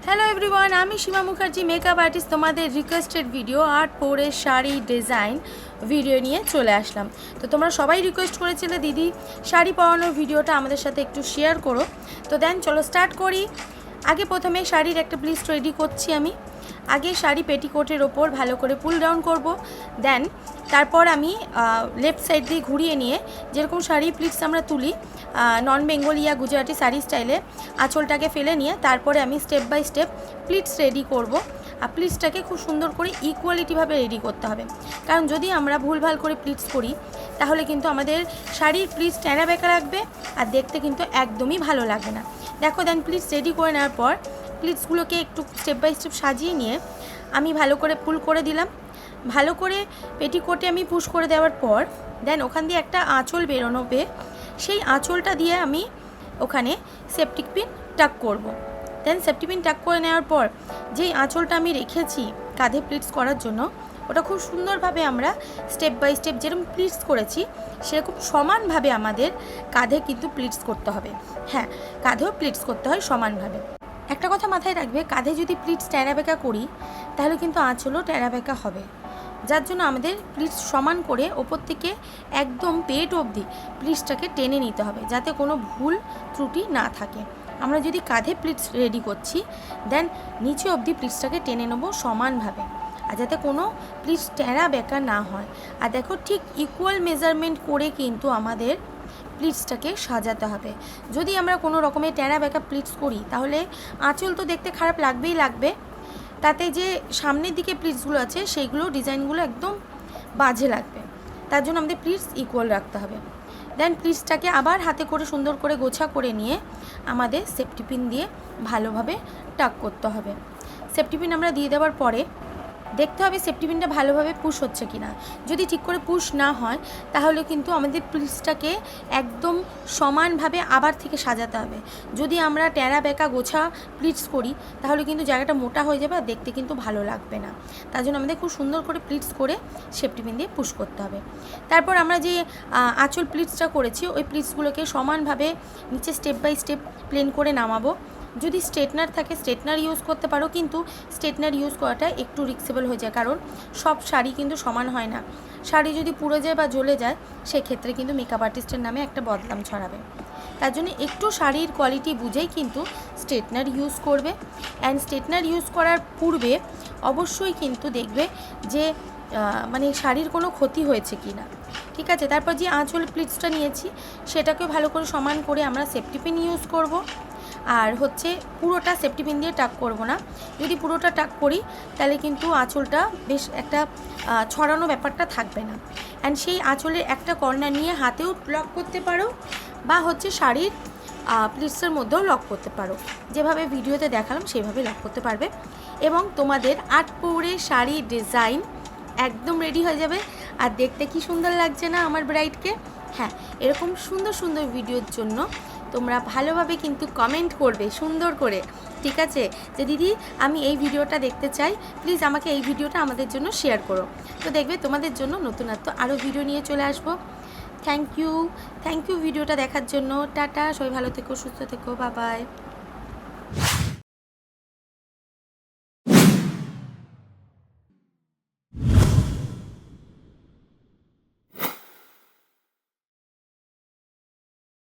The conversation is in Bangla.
হ্যালো এভরিওয়ান, আমি সীমা মুখার্জি, মেকআপ আর্টিস্ট। তোমাদের রিকোয়েস্টেড ভিডিও আর্ট পরে শাড়ি ডিজাইন ভিডিও নিয়ে চলে আসলাম। তো তোমরা সবাই রিকোয়েস্ট করেছিলে দিদি শাড়ি পরানোর ভিডিওটা আমাদের সাথে একটু শেয়ার করো। তো দেন চলো স্টার্ট করি। আগে প্রথমে শাড়ির একটা প্লিটস রেডি করছি আমি। আগে শাড়ি পেটিকোটের ওপর ভালো করে পুল ডাউন করব। দেন তারপর আমি লেফট সাইড দিয়ে ঘুরিয়ে নিয়ে যেরকম শাড়ি প্লিটস আমরা তুলি নন বেঙ্গলি या গুজরাটি শাড়ি স্টাইলে আঁচলটাকে ফেলে নিয়ে তারপরে আমি step by step pleats ready করব। আর প্লিটসটাকে খুব সুন্দর করে ইকুয়ালিটিভাবে রেডি করতে হবে, কারণ যদি আমরা ভুলভাল করে প্লিটস করি তাহলে কিন্তু আমাদের শাড়ির প্লিটস ট্যাড়া বেঁকা লাগবে আর দেখতে কিন্তু একদমই ভালো লাগবে না। দেখো দেন প্লিটস রেডি করে নেওয়ার পর প্লিটসগুলোকে একটু স্টেপ বাই স্টেপ সাজিয়ে নিয়ে আমি ভালো করে পুল করে দিলাম। ভালো করে পেটিকোটে আমি পুশ করে দেওয়ার পর দেন ওখান দিয়ে একটা আঁচল বেরোনোবে, সেই আঁচলটা দিয়ে আমি ওখানে সেপটিক পিন টাক করব। দেন সেপটিক পিন টাক করে নেওয়ার পর যেই আঁচলটা আমি রেখেছি কাঁধে প্লিটস করার জন্য, ওটা খুব সুন্দরভাবে আমরা স্টেপ বাই স্টেপ যেরকম প্লিটস করেছি সেরকম সমানভাবে আমাদের কাঁধে কিন্তু প্লিটস করতে হবে। হ্যাঁ, কাঁধেও প্লিটস করতে হয় সমানভাবে। একটা কথা মাথায় রাখবে, কাঁধে যদি প্লিটস ট্যাড়া বেঁকা করি তাহলে কিন্তু আঁচলও ট্যাড়া বেঁকা হবে, যার জন্য আমাদের প্লিটস সমান করে ওপর থেকে একদম পেট অবধি প্লিটসটাকে টেনে নিতে হবে যাতে কোনো ভুল ত্রুটি না থাকে। আমরা যদি কাঁধে প্লিটস রেডি করছি দেন নিচে অবধি প্লিটসটাকে টেনে নেবো সমানভাবে, আর যাতে কোনো প্লিটস ট্যাড়া বেঁকা না হয়। আর দেখো ঠিক ইকুয়াল মেজারমেন্ট করে কিন্তু আমাদের প্লিটসটাকে সাজাতে হবে। যদি আমরা কোনো রকমের ট্যাড়া বেঁকা প্লিটস করি তাহলে আঁচল তো দেখতে খারাপ লাগবেই লাগবে, তাতে যে সামনের দিকে প্লিটসগুলো আছে সেইগুলো ডিজাইনগুলো একদম বাজে লাগবে। তার জন্য আমাদের প্লিটস ইকুয়াল রাখতে হবে। দেন প্লিটসটাকে আবার হাতে করে সুন্দর করে গোছা করে নিয়ে আমাদের সেফটি পিন দিয়ে ভালোভাবে টাক করতে হবে। সেফটি পিন আমরা দিয়ে দেওয়ার পরে দেখতে হবে সেফটি পিনটা ভালোভাবে পুশ হচ্ছে কিনা। যদি ঠিক করে পুশ না হয় তাহলে কিন্তু আমাদের প্লিটসটাকে একদম সমানভাবে আবার থেকে সাজাতে হবে। যদি আমরা ট্যাড়া বেঁকা গোছা প্লিটস করি তাহলে কিন্তু জায়গাটা মোটা হয়ে যাবে আর দেখতে কিন্তু ভালো লাগবে না। তার জন্য আমাদের খুব সুন্দর করে প্লিটস করে সেফটি পিন দিয়ে পুশ করতে হবে। তারপর আমরা যে আঁচল প্লিটসটা করেছি ওই প্লিটসগুলোকে সমানভাবে নিচে স্টেপ বাই স্টেপ প্লেন করে নামাবো। যদি স্ট্রেটনার থাকে স্ট্রেটনার ইউজ করতে পারো, কিন্তু স্ট্রেটনার ইউজ করাটা একটু রিস্কেবল হয়ে যায়, কারণ সব শাড়ি কিন্তু সমান হয় না। শাড়ি যদি পুড়ে যায় বা জ্বলে যায় সেক্ষেত্রে কিন্তু মেকআপ আর্টিস্টের নামে একটা বদনাম ছড়াবে। তার জন্য একটু শাড়ির কোয়ালিটি বুঝেই কিন্তু স্ট্রেটনার ইউজ করবে। অ্যান্ড স্ট্রেটনার ইউজ করার পূর্বে অবশ্যই কিন্তু দেখবে যে মানে শাড়ির কোনো ক্ষতি হয়েছে কি না। ঠিক আছে, তারপর যে আঁচল প্লিটসটা নিয়েছি সেটাকে ভালো করে সমান করে আমরা সেফটি পিন ইউজ করব। আর হচ্ছে পুরোটা সেফটি পিন দিয়ে টাক করব না। যদি পুরোটা টাক করি তাহলে কিন্তু আঁচলটা বেশ একটা ছড়ানো ব্যাপারটা থাকবে না। অ্যান্ড সেই আঁচলের একটা কর্নার নিয়ে হাতেও লক করতে পারো বা হচ্ছে শাড়ির প্লিটসের মধ্যেও লক করতে পারো। যেভাবে ভিডিওতে দেখালাম সেইভাবে লক করতে পারবে এবং তোমাদের আর্ট পরে শাড়ি ডিজাইন একদম রেডি হয়ে যাবে। আর দেখতে কি সুন্দর লাগছে না আমার ব্রাইডকে। হ্যাঁ, এরকম সুন্দর সুন্দর ভিডিওর জন্য তোমরা ভালোভাবে কিন্তু কমেন্ট করবে সুন্দর করে, ঠিক আছে, যে দিদি আমি এই ভিডিওটা দেখতে চাই, প্লিজ আমাকে এই ভিডিওটা আমাদের জন্য শেয়ার করো। তো দেখবে তোমাদের জন্য নতুনত্ব আরও ভিডিও নিয়ে চলে আসবো। থ্যাংক ইউ ভিডিওটা দেখার জন্য। টাটা, সবাই ভালো থেকো, সুস্থ থেকো, বাই বাই।